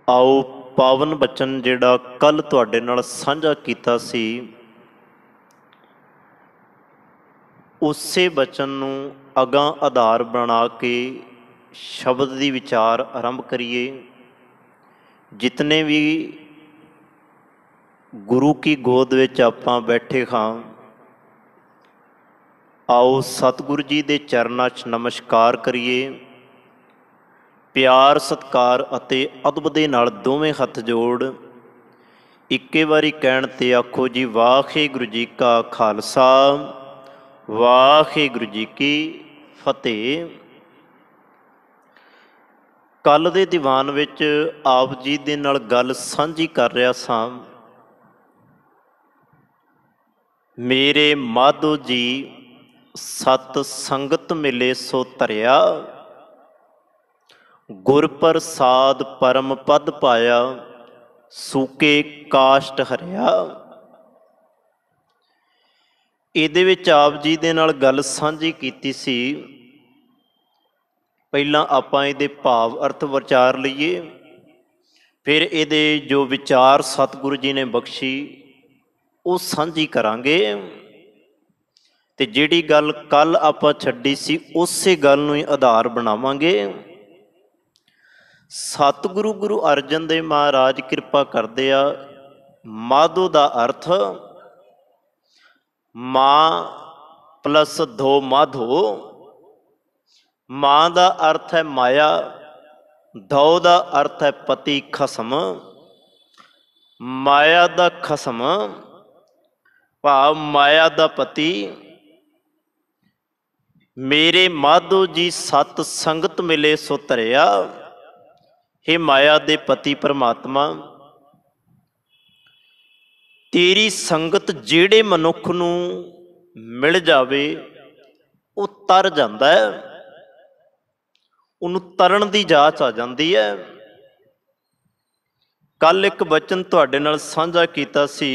आओ पावन बचन जिहड़ा कल तुहाडे नाल साझा कीता सी, उसे बचन नूं अगां आधार बना के शब्द दी विचार आरंभ करिए। जितने भी गुरु की गोद विच आपां बैठे हाँ, आओ सतगुरु जी दे चरनां 'च नमस्कार करिए। प्यार सत्कार अते अदब दे नाल दोवें हथ जोड़ इक्के वारी कहण ते आखो जी वाहिगुरू जी का खालसा वाहिगुरू जी की फतेह। कल दे दीवान विच आप जी दे नाल गल सांझी कर रहा सां। मेरे माधो जी सत संगत मिले सो धरिया, गुर प्रसाद परम पद पाया, सूके काष्ट हरिया। ਇਹਦੇ ਵਿੱਚ ਆਪ ਜੀ ਦੇ ਨਾਲ ਗੱਲ ਸਾਂਝੀ ਕੀਤੀ ਸੀ। ਪਹਿਲਾਂ ਆਪਾਂ ਇਹਦੇ ਭਾਵ ਅਰਥ ਵਿਚਾਰ ਲਈਏ, ਫਿਰ ਇਹਦੇ ਜੋ ਵਿਚਾਰ ਸਤਿਗੁਰੂ ਜੀ ਨੇ ਬਖਸ਼ੀ ਉਹ ਸਾਂਝੀ ਕਰਾਂਗੇ। ਤੇ ਜਿਹੜੀ ਗੱਲ ਕੱਲ ਆਪਾਂ ਛੱਡੀ ਸੀ ਉਸੇ ਗੱਲ ਨੂੰ ਹੀ ਆਧਾਰ ਬਣਾਵਾਂਗੇ। ਸਤਿਗੁਰੂ ਗੁਰੂ ਅਰਜਨ ਦੇਵ ਮਹਾਰਾਜ ਕਿਰਪਾ ਕਰਦੇ ਆ। ਮਾਧੋ ਦਾ ਅਰਥ मां प्लस धो माधो। मां का अर्थ है माया, धो का अर्थ है पति खसम। माया का खसम भाव माया का पति। मेरे माधो जी सत संगत मिले सो धरिया। हे माया दे पति परमात्मा, तेरी संगत जेड़े मनुख नूं मिल जावे वो तर जांदा है, उन्होंने तरन की जाच आ जाती है। कल एक बचन तुहाडे नाल साझा कीता सी,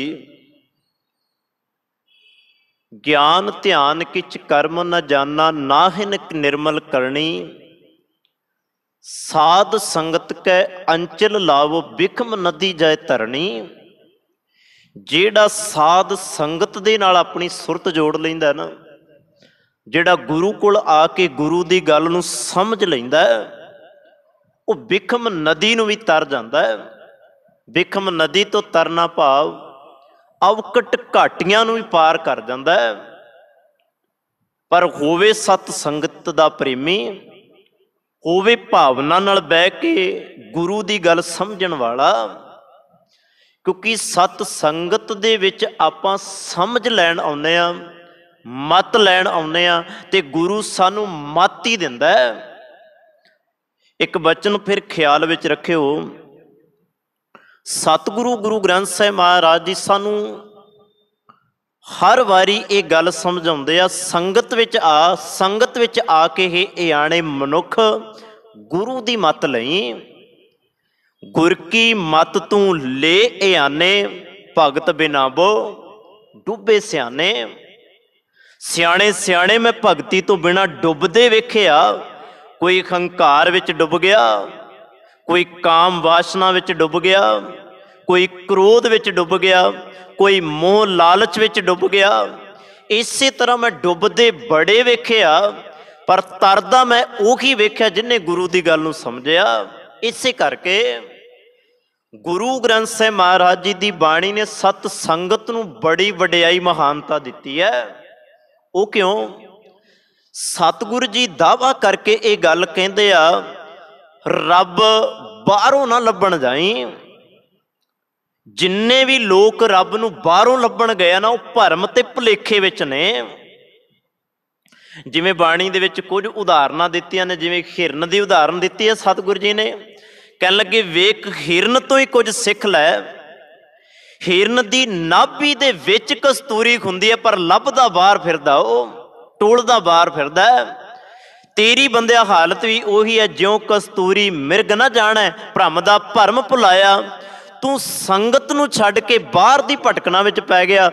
ज्ञान ध्यान किच कर्म न जाना, नाहिन निर्मल करनी। साध संगत कै अंचल लावो, बिखम नदी जाए धरनी। ਜਿਹੜਾ ਸਾਧ ਸੰਗਤ ਦੇ ਨਾਲ ਆਪਣੀ ਸੁਰਤ ਜੋੜ ਲੈਂਦਾ ਨਾ, ਜਿਹੜਾ ਗੁਰੂ ਕੋਲ ਆ ਕੇ ਗੁਰੂ ਦੀ ਗੱਲ ਨੂੰ ਸਮਝ ਲੈਂਦਾ, ਉਹ ਬਿਖਮ ਨਦੀ ਨੂੰ ਵੀ ਤਰ ਜਾਂਦਾ ਹੈ। ਬਿਖਮ ਨਦੀ ਤੋਂ ਤਰਨਾ ਭਾਵ ਅਵਕਟ ਘਾਟੀਆਂ ਨੂੰ ਵੀ ਪਾਰ ਕਰ ਜਾਂਦਾ ਹੈ। ਪਰ ਹੋਵੇ ਸਤ ਸੰਗਤ ਦਾ ਪ੍ਰੇਮੀ, ਹੋਵੇ ਭਾਵਨਾ ਨਾਲ ਬਹਿ ਕੇ ਗੁਰੂ ਦੀ ਗੱਲ ਸਮਝਣ ਵਾਲਾ। क्योंकि सत संगत दे विच आपां समझ लैण आउंदे आ, मत लैण आउंदे आ, ते गुरु सानू मत ही दिंदा है। एक बचन फिर ख्याल विच रखियो, सतगुरु गुरु ग्रंथ साहिब महाराज जी सानू हर वारी ये गल समझाउंदे आ, संगत विच आ, संगत विच आके हे इयाणे मनुख गुरु दी मत लई। गुर की मत तू ले इयाने, भगत बिना बो डुबे सियाने। सियाने सियाने मैं भगती तो बिना डुबदे वेखिया। कोई हंकार विच डुब गया, कोई काम वासना विच डुब गया, कोई क्रोध विच डुब गया, कोई मोह लालच विच डुब गया। इसे तरह मैं डुबदे बड़े वेखिया, पर तरदा मैं उही वेखिया जिन्हें गुरु की गल नूं समझिया। इसे करके गुरु ग्रंथ साहिब महाराज जी की बाणी ने सत संगत नूं बड़ी वडियाई महानता दिती है। वो क्यों? सतगुरु जी दावा करके ये गल कहंदे आ, रब बाहरों ना लभण जाई। जिन्ने भी लोग रब नूं बाहरों लभण गए ना, वो भरम ते भुलेखे विच ने। जिवें बाणी दे विच कुछ उदाहरणां दित्तियां ने, जिवें हिरन की उदाहरण दित्ती है सतगुरु जी ने। कहन लगे वेख हिरन तो ही कुछ सिख लै। हिरन की नाभि दे विच कस्तूरी हुंदी है, पर लभदा बाहर फिरदा, वो टोलदा बाहर फिरदा। तेरी बंदिया हालत भी उही है, ज्यों कस्तूरी मिर्ग ना जाने भ्रम दा भरम भुलाया। ਤੂੰ ਸੰਗਤ ਨੂੰ ਛੱਡ ਕੇ ਬਾਹਰ ਦੀ ਭਟਕਣਾ ਵਿੱਚ ਪੈ ਗਿਆ।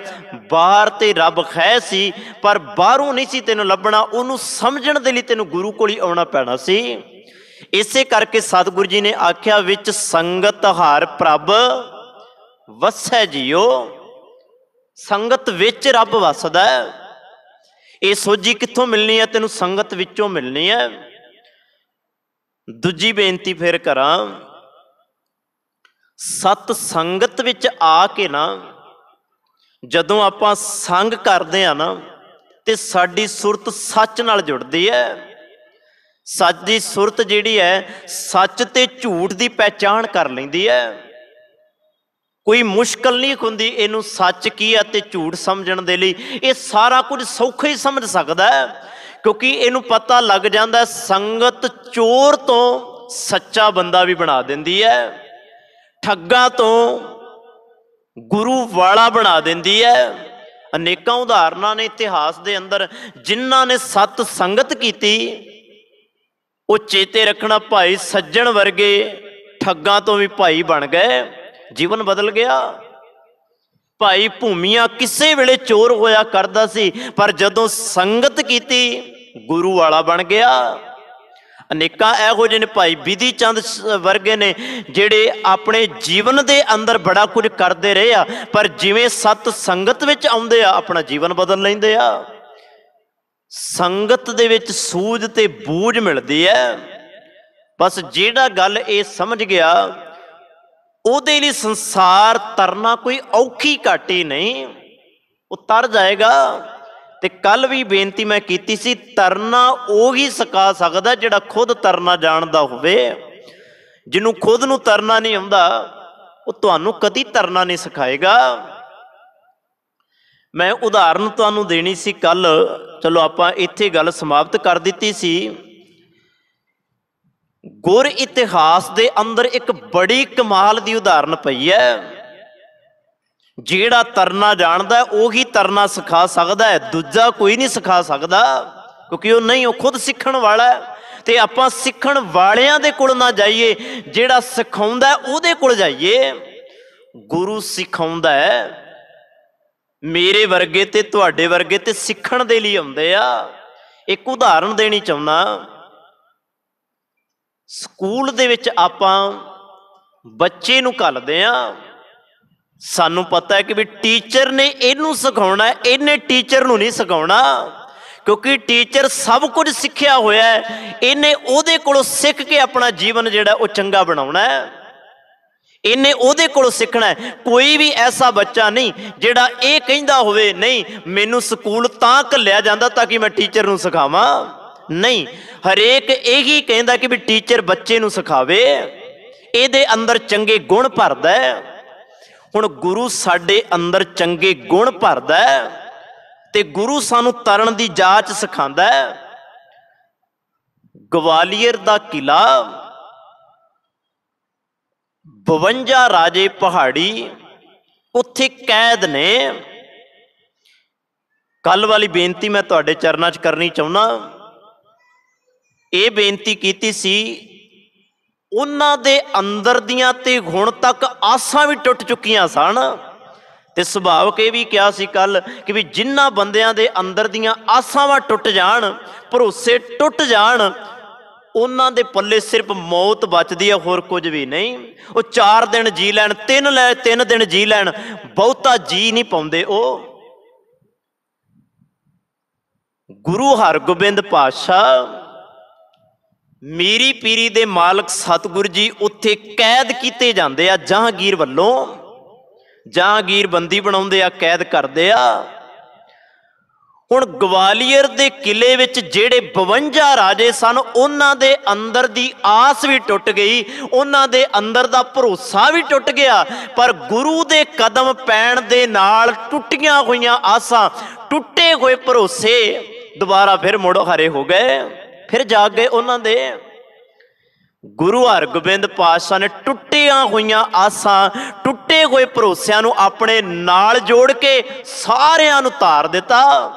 ਬਾਹਰ ਤੇ ਰੱਬ ਹੈ ਸੀ, ਪਰ ਬਾਹਰੋਂ ਨਹੀਂ ਸੀ ਤੈਨੂੰ ਲੱਭਣਾ, ਉਹਨੂੰ ਸਮਝਣ ਦੇ ਲਈ ਤੈਨੂੰ ਗੁਰੂ ਕੋਲ ਹੀ ਆਉਣਾ ਪੈਣਾ ਸੀ। ਇਸੇ ਕਰਕੇ ਸਤਿਗੁਰੂ ਜੀ ਨੇ ਆਖਿਆ, ਵਿੱਚ ਸੰਗਤ ਹਰ ਪ੍ਰਭ ਵਸੈ ਜੀਓ। ਸੰਗਤ ਵਿੱਚ ਰੱਬ ਵਸਦਾ। ਇਹ ਸੋਝੀ ਕਿੱਥੋਂ ਮਿਲਣੀ ਹੈ? ਤੈਨੂੰ ਸੰਗਤ ਵਿੱਚੋਂ ਮਿਲਣੀ ਹੈ। ਦੂਜੀ ਬੇਨਤੀ ਫਿਰ ਕਰਾਂ, ਸਤ ਸੰਗਤ ਵਿੱਚ ਆ ਕੇ ਨਾ ਜਦੋਂ ਆਪਾਂ ਸੰਗ ਕਰਦੇ ਆ ਨਾ, ਤੇ ਸਾਡੀ ਸੁਰਤ ਸੱਚ ਨਾਲ ਜੁੜਦੀ ਹੈ। ਸੱਚ ਦੀ ਸੁਰਤ ਜਿਹੜੀ ਹੈ, ਸੱਚ ਤੇ ਝੂਠ ਦੀ ਪਹਿਚਾਣ ਕਰ ਲੈਂਦੀ ਹੈ। ਕੋਈ ਮੁਸ਼ਕਲ ਨਹੀਂ ਹੁੰਦੀ ਇਹਨੂੰ ਸੱਚ ਕੀ ਹੈ ਤੇ ਝੂਠ ਸਮਝਣ ਦੇ ਲਈ। ਇਹ ਸਾਰਾ ਕੁਝ ਸੌਖਾ ਹੀ ਸਮਝ ਸਕਦਾ ਹੈ, ਕਿਉਂਕਿ ਇਹਨੂੰ ਪਤਾ ਲੱਗ ਜਾਂਦਾ ਸੰਗਤ ਚੋਰ ਤੋਂ ਸੱਚਾ ਬੰਦਾ ਵੀ ਬਣਾ ਦਿੰਦੀ ਹੈ, ਠੱਗਾਂ ਤੋਂ ਗੁਰੂ ਵਾਲਾ ਬਣਾ ਦਿੰਦੀ ਹੈ। ਅਨੇਕਾਂ ਉਦਾਹਰਨਾਂ ਨੇ ਇਤਿਹਾਸ ਦੇ ਅੰਦਰ, ਜਿਨ੍ਹਾਂ ਨੇ ਸਤ ਸੰਗਤ ਕੀਤੀ ਉਹ ਚੇਤੇ ਰੱਖਣਾ, ਭਾਈ ਸੱਜਣ ਵਰਗੇ ਠੱਗਾਂ ਤੋਂ ਵੀ ਭਾਈ ਬਣ ਗਏ, ਜੀਵਨ ਬਦਲ ਗਿਆ। ਭਾਈ ਭੂਮੀਆ ਕਿਸੇ ਵੇਲੇ ਚੋਰ ਹੋਇਆ ਕਰਦਾ ਸੀ, ਪਰ ਜਦੋਂ ਸੰਗਤ ਕੀਤੀ ਗੁਰੂ ਵਾਲਾ ਬਣ ਗਿਆ। ਅਨੇਕਾਂ ਇਹੋ ਜਿਹੇ ਨੇ, ਭਾਈ ਬਿਧੀ ਚੰਦ ਵਰਗੇ ਨੇ, ਜਿਹੜੇ ਆਪਣੇ ਜੀਵਨ ਦੇ ਅੰਦਰ ਬੜਾ ਕੁਝ ਕਰਦੇ ਰਹੇ ਆ, ਪਰ ਜਿਵੇਂ ਸਤ ਸੰਗਤ ਵਿੱਚ ਆਉਂਦੇ ਆ ਆਪਣਾ ਜੀਵਨ ਬਦਲ ਲੈਂਦੇ ਆ। ਸੰਗਤ ਦੇ ਵਿੱਚ ਸੂਝ ਤੇ ਬੂਝ ਮਿਲਦੀ ਹੈ। ਬਸ ਜਿਹੜਾ ਗੱਲ ਇਹ ਸਮਝ ਗਿਆ, ਉਹਦੇ ਲਈ ਸੰਸਾਰ ਤਰਨਾ ਕੋਈ ਔਖੀ ਘਾਟੀ ਨਹੀਂ, ਉਹ ਤਰ ਜਾਏਗਾ। ਤੇ ਕੱਲ ਵੀ ਬੇਨਤੀ ਮੈਂ ਕੀਤੀ ਸੀ, ਤਰਨਾ ਉਹ ਹੀ ਸਿਖਾ ਸਕਦਾ ਜਿਹੜਾ ਖੁਦ ਤਰਨਾ ਜਾਣਦਾ ਹੋਵੇ। ਜਿਹਨੂੰ ਖੁਦ ਨੂੰ ਤਰਨਾ ਨਹੀਂ ਆਉਂਦਾ, ਉਹ ਤੁਹਾਨੂੰ ਕਦੀ ਤਰਨਾ ਨਹੀਂ ਸਿਖਾਏਗਾ। ਮੈਂ ਉਦਾਹਰਨ ਤੁਹਾਨੂੰ ਦੇਣੀ ਸੀ ਕੱਲ, ਚਲੋ ਆਪਾਂ ਇੱਥੇ ਗੱਲ ਸਮਾਪਤ ਕਰ ਦਿੱਤੀ ਸੀ। ਗੁਰ ਇਤਿਹਾਸ ਦੇ ਅੰਦਰ ਇੱਕ ਬੜੀ ਕਮਾਲ ਦੀ ਉਦਾਹਰਨ ਪਈ ਹੈ। ਜਿਹੜਾ ਤਰਨਾ ਜਾਣਦਾ ਉਹੀ ਤਰਨਾ ਸਿਖਾ ਸਕਦਾ ਹੈ, ਦੂਜਾ ਕੋਈ ਨਹੀਂ ਸਿਖਾ ਸਕਦਾ, ਕਿਉਂਕਿ ਉਹ ਨਹੀਂ, ਉਹ ਖੁਦ ਸਿੱਖਣ ਵਾਲਾ ਹੈ। ਤੇ ਆਪਾਂ ਸਿੱਖਣ ਵਾਲਿਆਂ ਦੇ ਕੋਲ ਨਾ ਜਾਈਏ, ਜਿਹੜਾ ਸਿਖਾਉਂਦਾ ਉਹਦੇ ਕੋਲ ਜਾਈਏ। ਗੁਰੂ ਸਿਖਾਉਂਦਾ ਹੈ। ਮੇਰੇ ਵਰਗੇ ਤੇ ਤੁਹਾਡੇ ਵਰਗੇ ਤੇ ਸਿੱਖਣ ਦੇ ਲਈ ਆਉਂਦੇ ਆ। ਇੱਕ ਉਦਾਹਰਨ ਦੇਣੀ ਚਾਹੁੰਦਾ, ਸਕੂਲ ਦੇ ਵਿੱਚ ਆਪਾਂ ਬੱਚੇ ਨੂੰ ਘੱਲਦੇ ਆ, ਸਾਨੂੰ ਪਤਾ ਹੈ ਕਿ ਵੀ ਟੀਚਰ ਨੇ ਇਹਨੂੰ ਸਿਖਾਉਣਾ, ਇਹਨੇ ਟੀਚਰ ਨੂੰ ਨਹੀਂ ਸਿਖਾਉਣਾ, ਕਿਉਂਕਿ ਟੀਚਰ ਸਭ ਕੁਝ ਸਿੱਖਿਆ ਹੋਇਆ ਹੈ। ਇਹਨੇ ਉਹਦੇ ਕੋਲੋਂ ਸਿੱਖ ਕੇ ਆਪਣਾ ਜੀਵਨ ਜਿਹੜਾ ਉਹ ਚੰਗਾ ਬਣਾਉਣਾ ਹੈ, ਇਹਨੇ ਉਹਦੇ ਕੋਲੋਂ ਸਿੱਖਣਾ ਹੈ। ਕੋਈ ਵੀ ਐਸਾ ਬੱਚਾ ਨਹੀਂ ਜਿਹੜਾ ਇਹ ਕਹਿੰਦਾ ਹੋਵੇ ਨਹੀਂ ਮੈਨੂੰ ਸਕੂਲ ਤਾਂ ਘੱਲਿਆ ਜਾਂਦਾ ਤਾਂ ਕਿ ਮੈਂ ਟੀਚਰ ਨੂੰ ਸਿਖਾਵਾਂ। ਨਹੀਂ, ਹਰੇਕ ਇਹੀ ਕਹਿੰਦਾ ਕਿ ਵੀ ਟੀਚਰ ਬੱਚੇ ਨੂੰ ਸਿਖਾਵੇ, ਇਹਦੇ ਅੰਦਰ ਚੰਗੇ ਗੁਣ ਭਰਦਾ ਹੈ। ਹੁਣ ਗੁਰੂ ਸਾਡੇ ਅੰਦਰ ਚੰਗੇ ਗੁਣ ਭਰਦਾ ਹੈ ਤੇ ਗੁਰੂ ਸਾਨੂੰ ਤਰਨ ਦੀ ਜਾਚ ਸਿਖਾਉਂਦਾ ਹੈ। ਗਵਾਲੀਅਰ ਦਾ ਕਿਲਾ, 52 ਰਾਜੇ ਪਹਾੜੀ ਉੱਥੇ ਕੈਦ ਨੇ। ਕੱਲ ਵਾਲੀ ਬੇਨਤੀ ਮੈਂ ਤੁਹਾਡੇ ਚਰਨਾਂ 'ਚ ਕਰਨੀ ਚਾਹੁੰਦਾ। ਇਹ ਬੇਨਤੀ ਕੀਤੀ ਸੀ, ਉਹਨਾਂ ਦੇ ਅੰਦਰ ਦੀਆਂ ਤੇ ਹੁਣ ਤੱਕ ਆਸਾਂ ਵੀ ਟੁੱਟ ਚੁੱਕੀਆਂ ਸਨ। ਤੇ ਸੁਭਾਵਕ ਇਹ ਵੀ ਕਿਹਾ ਸੀ ਕੱਲ ਕਿ ਵੀ ਜਿਨ੍ਹਾਂ ਬੰਦਿਆਂ ਦੇ ਅੰਦਰ ਦੀਆਂ ਆਸਾਵਾਂ ਟੁੱਟ ਜਾਣ, ਭਰੋਸੇ ਟੁੱਟ ਜਾਣ, ਉਹਨਾਂ ਦੇ ਪੱਲੇ ਸਿਰਫ ਮੌਤ ਬਚਦੀ ਹੈ, ਹੋਰ ਕੁਝ ਵੀ ਨਹੀਂ। ਉਹ 4 ਦਿਨ ਜੀ ਲੈਣ, 3 ਦਿਨ ਜੀ ਲੈਣ, ਬਹੁਤਾ ਜੀ ਨਹੀਂ ਪਾਉਂਦੇ। ਉਹ ਗੁਰੂ ਹਰਗੋਬਿੰਦ ਪਾਤਸ਼ਾਹ, ਮੀਰੀ ਪੀਰੀ ਦੇ ਮਾਲਕ ਸਤਿਗੁਰੂ ਜੀ ਉੱਥੇ ਕੈਦ ਕੀਤੇ ਜਾਂਦੇ ਆ ਜਹਾਂਗੀਰ ਵੱਲੋਂ। ਜਹਾਂਗੀਰ ਬੰਦੀ ਬਣਾਉਂਦੇ ਆ, ਕੈਦ ਕਰਦੇ ਆ। ਹੁਣ ਗਵਾਲੀਅਰ ਦੇ ਕਿਲੇ ਵਿੱਚ ਜਿਹੜੇ 52 ਰਾਜੇ ਸਨ, ਉਹਨਾਂ ਦੇ ਅੰਦਰ ਦੀ ਆਸ ਵੀ ਟੁੱਟ ਗਈ, ਉਹਨਾਂ ਦੇ ਅੰਦਰ ਦਾ ਭਰੋਸਾ ਵੀ ਟੁੱਟ ਗਿਆ। ਪਰ ਗੁਰੂ ਦੇ ਕਦਮ ਪੈਣ ਦੇ ਨਾਲ ਟੁੱਟੀਆਂ ਹੋਈਆਂ ਆਸਾਂ, ਟੁੱਟੇ ਹੋਏ ਭਰੋਸੇ ਦੁਬਾਰਾ ਫਿਰ ਮੁੜ ਹਰੇ ਹੋ ਗਏ, ਫਿਰ ਜਾਗ ਗਏ ਉਹਨਾਂ ਦੇ। ਗੁਰੂ ਹਰਗੋਬਿੰਦ ਪਾਤਸ਼ਾਹ ਨੇ ਟੁੱਟੀਆਂ ਹੋਈਆਂ ਆਸਾਂ, ਟੁੱਟੇ ਹੋਏ ਭਰੋਸਿਆਂ ਨੂੰ ਆਪਣੇ ਨਾਲ ਜੋੜ ਕੇ ਸਾਰਿਆਂ ਨੂੰ ਤਾਰ ਦਿੱਤਾ,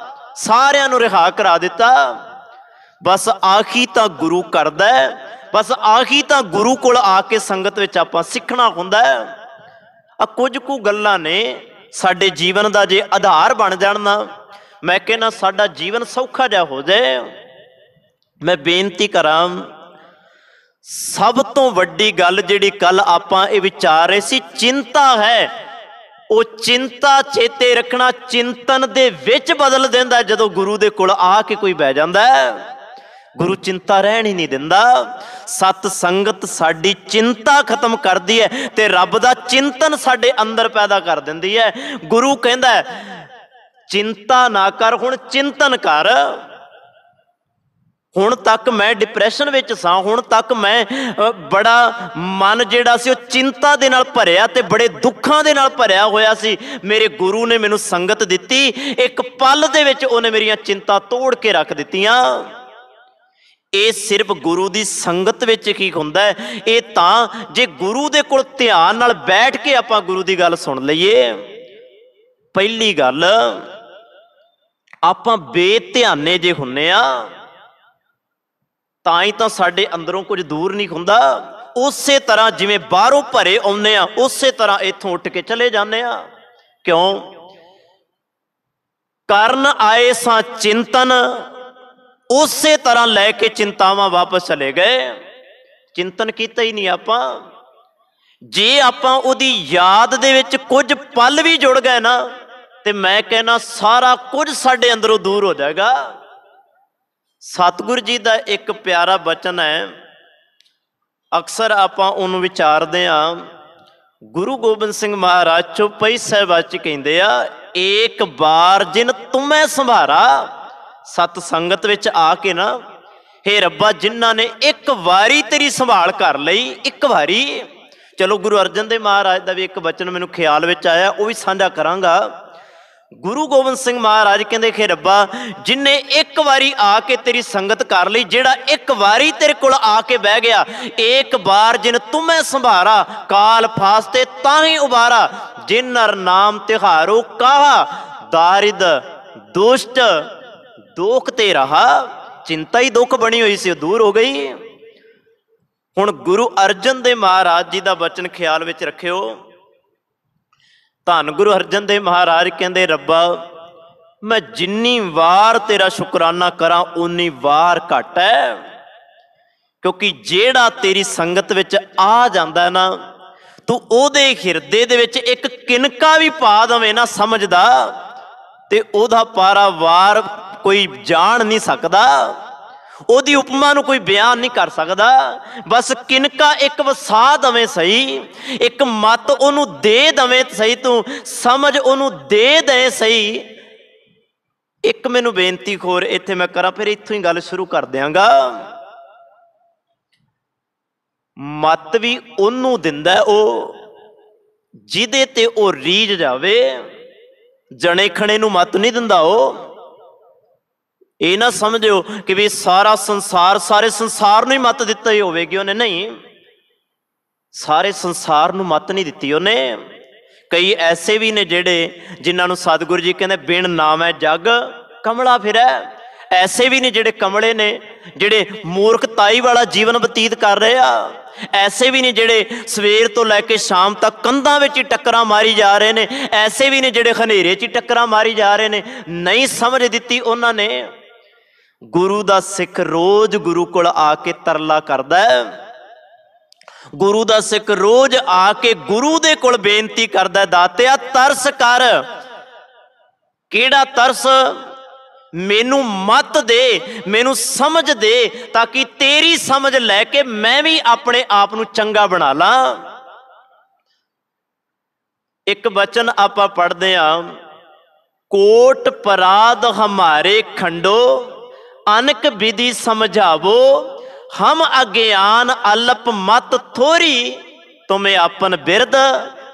ਸਾਰਿਆਂ ਨੂੰ ਰਿਹਾ ਕਰਾ ਦਿੱਤਾ। ਬਸ ਆਖੀ ਤਾਂ ਗੁਰੂ ਕਰਦਾ, ਬਸ ਆਖੀ ਤਾਂ ਗੁਰੂ ਕੋਲ ਆ ਕੇ ਸੰਗਤ ਵਿੱਚ ਆਪਾਂ ਸਿੱਖਣਾ ਹੁੰਦਾ ਹੈ। ਆ ਕੁਝ ਕੁ ਗੱਲਾਂ ਨੇ ਸਾਡੇ ਜੀਵਨ ਦਾ ਜੇ ਆਧਾਰ ਬਣ ਜਾਣ ਨਾ, ਮੈਂ ਕਹਿੰਦਾ ਸਾਡਾ ਜੀਵਨ ਸੌਖਾ ਜਿਹਾ ਹੋ ਜਾਏ। ਮੈਂ ਬੇਨਤੀ ਕਰਾਂ, ਸਭ ਤੋਂ ਵੱਡੀ ਗੱਲ ਜਿਹੜੀ ਕੱਲ ਆਪਾਂ ਇਹ ਵਿਚਾਰ ਰਹੇ ਸੀ, ਚਿੰਤਾ ਹੈ। ਉਹ ਚਿੰਤਾ ਚੇਤੇ ਰੱਖਣਾ ਚਿੰਤਨ ਦੇ ਵਿੱਚ ਬਦਲ ਦਿੰਦਾ। ਜਦੋਂ ਗੁਰੂ ਦੇ ਕੋਲ ਆ ਕੇ ਕੋਈ ਬਹਿ ਜਾਂਦਾ, ਗੁਰੂ ਚਿੰਤਾ ਰਹਿਣ ਹੀ ਨਹੀਂ ਦਿੰਦਾ। ਸਤ ਸੰਗਤ ਸਾਡੀ ਚਿੰਤਾ ਖਤਮ ਕਰਦੀ ਹੈ ਤੇ ਰੱਬ ਦਾ ਚਿੰਤਨ ਸਾਡੇ ਅੰਦਰ ਪੈਦਾ ਕਰ ਦਿੰਦੀ ਹੈ। ਗੁਰੂ ਕਹਿੰਦਾ ਚਿੰਤਾ ਨਾ ਕਰ, ਹੁਣ ਚਿੰਤਨ ਕਰ। ਹੁਣ ਤੱਕ ਮੈਂ ਡਿਪਰੈਸ਼ਨ ਵਿੱਚ ਸਾਂ, ਹੁਣ ਤੱਕ ਮੈਂ ਬੜਾ ਮਨ ਜਿਹੜਾ ਸੀ ਉਹ ਚਿੰਤਾ ਦੇ ਨਾਲ ਭਰਿਆ ਤੇ ਬੜੇ ਦੁੱਖਾਂ ਦੇ ਨਾਲ ਭਰਿਆ ਹੋਇਆ ਸੀ। ਮੇਰੇ ਗੁਰੂ ਨੇ ਮੈਨੂੰ ਸੰਗਤ ਦਿੱਤੀ, ਇੱਕ ਪਲ ਦੇ ਵਿੱਚ ਉਹਨੇ ਮੇਰੀਆਂ ਚਿੰਤਾ ਤੋੜ ਕੇ ਰੱਖ ਦਿੱਤੀਆਂ। ਇਹ ਸਿਰਫ ਗੁਰੂ ਦੀ ਸੰਗਤ ਵਿੱਚ ਕੀ ਹੁੰਦਾ ਹੈ, ਇਹ ਤਾਂ ਜੇ ਗੁਰੂ ਦੇ ਕੋਲ ਧਿਆਨ ਨਾਲ ਬੈਠ ਕੇ ਆਪਾਂ ਗੁਰੂ ਦੀ ਗੱਲ ਸੁਣ ਲਈਏ। ਪਹਿਲੀ ਗੱਲ, ਆਪਾਂ ਬੇਧਿਆਨੇ ਜੇ ਹੁੰਨੇ ਆ ਤਾਂ ਹੀ ਤਾਂ ਸਾਡੇ ਅੰਦਰੋਂ ਕੁਝ ਦੂਰ ਨਹੀਂ ਹੁੰਦਾ। ਉਸੇ ਤਰ੍ਹਾਂ ਜਿਵੇਂ ਬਾਹਰੋਂ ਭਰੇ ਆਉਂਦੇ ਆ, ਉਸੇ ਤਰ੍ਹਾਂ ਇੱਥੋਂ ਉੱਠ ਕੇ ਚਲੇ ਜਾਂਦੇ ਆ। ਕਿਉਂ? ਕਰਨ ਆਏ ਸਾਂ ਚਿੰਤਨ, ਉਸੇ ਤਰ੍ਹਾਂ ਲੈ ਕੇ ਚਿੰਤਾਵਾਂ ਵਾਪਸ ਚਲੇ ਗਏ। ਚਿੰਤਨ ਕੀਤਾ ਹੀ ਨਹੀਂ ਆਪਾਂ। ਜੇ ਆਪਾਂ ਉਹਦੀ ਯਾਦ ਦੇ ਵਿੱਚ ਕੁਝ ਪਲ ਵੀ ਜੁੜ ਗਏ ਨਾ, ਤੇ ਮੈਂ ਕਹਿੰਦਾ ਸਾਰਾ ਕੁਝ ਸਾਡੇ ਅੰਦਰੋਂ ਦੂਰ ਹੋ ਜਾਏਗਾ। ਸਤਿਗੁਰੂ ਜੀ ਦਾ ਇੱਕ ਪਿਆਰਾ ਬਚਨ ਹੈ, ਅਕਸਰ ਆਪਾਂ ਉਹਨੂੰ ਵਿਚਾਰਦੇ ਹਾਂ। ਗੁਰੂ ਗੋਬਿੰਦ ਸਿੰਘ ਮਹਾਰਾਜ ਚੌਪਈ ਸਾਹਿਬ 'ਚ ਕਹਿੰਦੇ ਆ, ਏਕ ਬਾਰ ਜਿਨ ਤੁਮੈ ਸੰਭਾਰਾ। ਸਤ ਸੰਗਤ ਵਿੱਚ ਆ ਕੇ ਨਾ, ਹੇ ਰੱਬਾ ਜਿਨ੍ਹਾਂ ਨੇ ਇੱਕ ਵਾਰੀ ਤੇਰੀ ਸੰਭਾਲ ਕਰ ਲਈ, ਇੱਕ ਵਾਰੀ। ਚਲੋ ਗੁਰੂ ਅਰਜਨ ਦੇਵ ਮਹਾਰਾਜ ਦਾ ਵੀ ਇੱਕ ਬਚਨ ਮੈਨੂੰ ਖਿਆਲ ਵਿੱਚ ਆਇਆ, ਉਹ ਵੀ ਸਾਂਝਾ ਕਰਾਂਗਾ। ਗੁਰੂ ਗੋਬਿੰਦ ਸਿੰਘ ਮਹਾਰਾਜ ਕਹਿੰਦੇ ਕਿ ਰੱਬਾ ਜਿਨੇ ਇੱਕ ਵਾਰੀ ਆ ਕੇ ਤੇਰੀ ਸੰਗਤ ਕਰ ਲਈ, ਜਿਹੜਾ ਇੱਕ ਵਾਰੀ ਤੇਰੇ ਕੋਲ ਆ ਕੇ ਬਹਿ ਗਿਆ, ਏਕ ਬਾਰ ਜਿਨ ਤੁਮੈ ਸੰਭਾਰਾ ਕਾਲ ਫਾਸਤੇ ਤਾਹੀਂ ਉਬਾਰਾ। ਜਿਨ ਨਰ ਨਾਮ ਤਿਹਾਰੋ ਕਾਹਾ ਦਾਰਿਦ ਦੁਸ਼ਟ ਦੁੱਖ ਤੇ ਰਹਾ। ਚਿੰਤਾ ਹੀ ਦੁੱਖ ਬਣੀ ਹੋਈ ਸੀ, ਉਹ ਦੂਰ ਹੋ ਗਈ। ਹੁਣ ਗੁਰੂ ਅਰਜਨ ਦੇਵ ਮਹਾਰਾਜ ਜੀ ਦਾ ਬਚਨ ਖਿਆਲ ਵਿੱਚ ਰੱਖਿਓ। ਧੰਨ ਗੁਰੂ ਅਰਜਨ ਦੇਵ ਮਹਾਰਾਜ ਕਹਿੰਦੇ, ਰੱਬਾ ਮੈਂ ਜਿੰਨੀ ਵਾਰ ਤੇਰਾ ਸ਼ੁਕਰਾਨਾ ਕਰਾਂ ਉਨੀ ਵਾਰ ਘੱਟ ਹੈ। ਕਿਉਂਕਿ ਜਿਹੜਾ ਤੇਰੀ ਸੰਗਤ ਵਿੱਚ ਆ ਜਾਂਦਾ ਨਾ, ਤੂੰ ਉਹਦੇ ਹਿਰਦੇ ਦੇ ਵਿੱਚ ਇੱਕ ਕਿਨਕਾ ਵੀ ਪਾ ਦਵੇਂ ਨਾ ਸਮਝਦਾ, ਤੇ ਉਹਦਾ ਪਾਰਾਵਾਰ ਕੋਈ ਜਾਣ ਨਹੀਂ ਸਕਦਾ, ਉਹਦੀ ਉਪਮਾ ਨੂੰ ਕੋਈ ਬਿਆਨ ਨਹੀਂ ਕਰ ਸਕਦਾ। ਬਸ ਕਿਨਕਾ ਇੱਕ ਵਸਾ ਦਵੇਂ ਸਹੀ, ਇੱਕ ਮਤ ਉਹਨੂੰ ਦੇ ਦਵੇਂ ਸਹੀ, ਤੂੰ ਸਮਝ ਉਹਨੂੰ ਦੇ ਸਹੀ। ਇੱਕ ਮੈਨੂੰ ਬੇਨਤੀ ਖੋਰ ਇੱਥੇ ਮੈਂ ਕਰਾਂ, ਫਿਰ ਇੱਥੋਂ ਹੀ ਗੱਲ ਸ਼ੁਰੂ ਕਰ ਦਿਆਂਗਾ। ਮਤ ਵੀ ਉਹਨੂੰ ਦਿੰਦਾ ਉਹ ਜਿਹਦੇ ਤੇ ਉਹ ਰੀਝ ਜਾਵੇ। ਜਣੇ ਖਣੇ ਨੂੰ ਮਤ ਨਹੀਂ ਦਿੰਦਾ ਉਹ। ਇਹ ਨਾ ਸਮਝਿਓ ਕਿ ਵੀ ਸਾਰਾ ਸੰਸਾਰ, ਸਾਰੇ ਸੰਸਾਰ ਨੂੰ ਹੀ ਮੱਤ ਦਿੱਤਾ ਹੀ ਹੋਵੇਗੀ ਉਹਨੇ, ਨਹੀਂ। ਸਾਰੇ ਸੰਸਾਰ ਨੂੰ ਮੱਤ ਨਹੀਂ ਦਿੱਤੀ ਉਹਨੇ। ਕਈ ਐਸੇ ਵੀ ਨੇ ਜਿਹੜੇ ਜਿਨ੍ਹਾਂ ਨੂੰ ਸਤਿਗੁਰੂ ਜੀ ਕਹਿੰਦੇ ਬਿਨ ਨਾਮੈ ਜਗ ਕਮਲਾ ਫਿਰੈ। ਐਸੇ ਵੀ ਨੇ ਜਿਹੜੇ ਕਮਲੇ ਨੇ, ਜਿਹੜੇ ਮੂਰਖਤਾਈ ਵਾਲਾ ਜੀਵਨ ਬਤੀਤ ਕਰ ਰਹੇ ਆ। ਐਸੇ ਵੀ ਨੇ ਜਿਹੜੇ ਸਵੇਰ ਤੋਂ ਲੈ ਕੇ ਸ਼ਾਮ ਤੱਕ ਕੰਧਾਂ ਵਿੱਚ ਹੀ ਟੱਕਰਾਂ ਮਾਰੀ ਜਾ ਰਹੇ ਨੇ। ਐਸੇ ਵੀ ਨੇ ਜਿਹੜੇ ਹਨੇਰੇ 'ਚ ਹੀ ਟੱਕਰਾਂ ਮਾਰੀ ਜਾ ਰਹੇ ਨੇ। ਨਹੀਂ ਸਮਝ ਦਿੱਤੀ ਉਹਨਾਂ ਨੇ। ਗੁਰੂ ਦਾ ਸਿੱਖ ਰੋਜ਼ ਗੁਰੂ ਕੋਲ ਆ ਕੇ ਤਰਲਾ ਕਰਦਾ ਹੈ। ਗੁਰੂ ਦਾ ਸਿੱਖ ਰੋਜ਼ ਆ ਕੇ ਗੁਰੂ ਦੇ ਕੋਲ ਬੇਨਤੀ ਕਰਦਾ, ਦਾਤਿਆ ਤਰਸ ਕਰ। ਕਿਹੜਾ ਤਰਸ? ਮੈਨੂੰ ਮੱਤ ਦੇ, ਮੈਨੂੰ ਸਮਝ ਦੇ, ਤਾਂ ਕਿ ਤੇਰੀ ਸਮਝ ਲੈ ਕੇ ਮੈਂ ਵੀ ਆਪਣੇ ਆਪ ਨੂੰ ਚੰਗਾ ਬਣਾ ਲਾਂ। ਇੱਕ ਬਚਨ ਆਪਾਂ ਪੜ੍ਹਦੇ ਹਾਂ, ਕੋਟ ਪਰਾਧ ਹਮਾਰੇ ਖੰਡੋ ਅਨਕ ਵਿਧੀ ਸਮਝਾਵੋ, ਹਮ ਅਗਿਆਨ ਅਲਪ ਮਤ ਥੋਰੀ, ਤੁਮੇ ਆਪਨ ਬਿਰਦ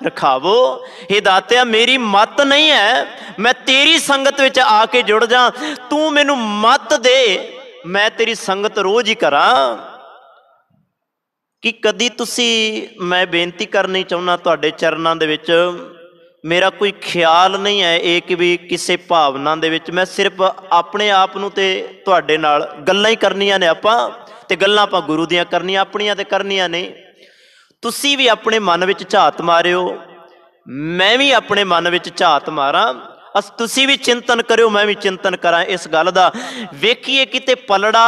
ਰਖਾਵੋ। ਇਹ ਦਾਤਿਆ ਮੇਰੀ ਮਤ ਨਹੀਂ ਹੈ, ਮੈਂ ਤੇਰੀ ਸੰਗਤ ਵਿੱਚ ਆ ਕੇ ਜੁੜ ਜਾ, ਤੂੰ ਮੈਨੂੰ ਮਤ ਦੇ, ਮੈਂ ਤੇਰੀ ਸੰਗਤ ਰੋਜ਼ ਹੀ ਕਰਾਂ। ਕਿ ਕਦੀ ਤੁਸੀਂ, ਮੈਂ ਬੇਨਤੀ ਕਰਨੀ ਚਾਹੁੰਦਾ ਤੁਹਾਡੇ ਚਰਨਾਂ ਦੇ ਵਿੱਚ, ਮੇਰਾ ਕੋਈ ਖਿਆਲ ਨਹੀਂ ਹੈ ਇਹ ਕਿ ਵੀ ਕਿਸੇ ਭਾਵਨਾ ਦੇ ਵਿੱਚ, ਮੈਂ ਸਿਰਫ ਆਪਣੇ ਆਪ ਨੂੰ ਤੇ ਤੁਹਾਡੇ ਨਾਲ ਗੱਲਾਂ ਹੀ ਕਰਨੀਆਂ ਨੇ ਆਪਾਂ, ਤੇ ਗੱਲਾਂ ਆਪਾਂ ਗੁਰੂ ਦੀਆਂ ਕਰਨੀਆਂ, ਆਪਣੀਆਂ ਤੇ ਕਰਨੀਆਂ ਨੇ। ਤੁਸੀਂ ਵੀ ਆਪਣੇ ਮਨ ਵਿੱਚ ਝਾਤ ਮਾਰਿਓ, मैं भी अपने मन विच झात मारां, तुसीं भी चिंतन करियो, मैं भी चिंतन करां इस गल दा। वेखीए किते पलड़ा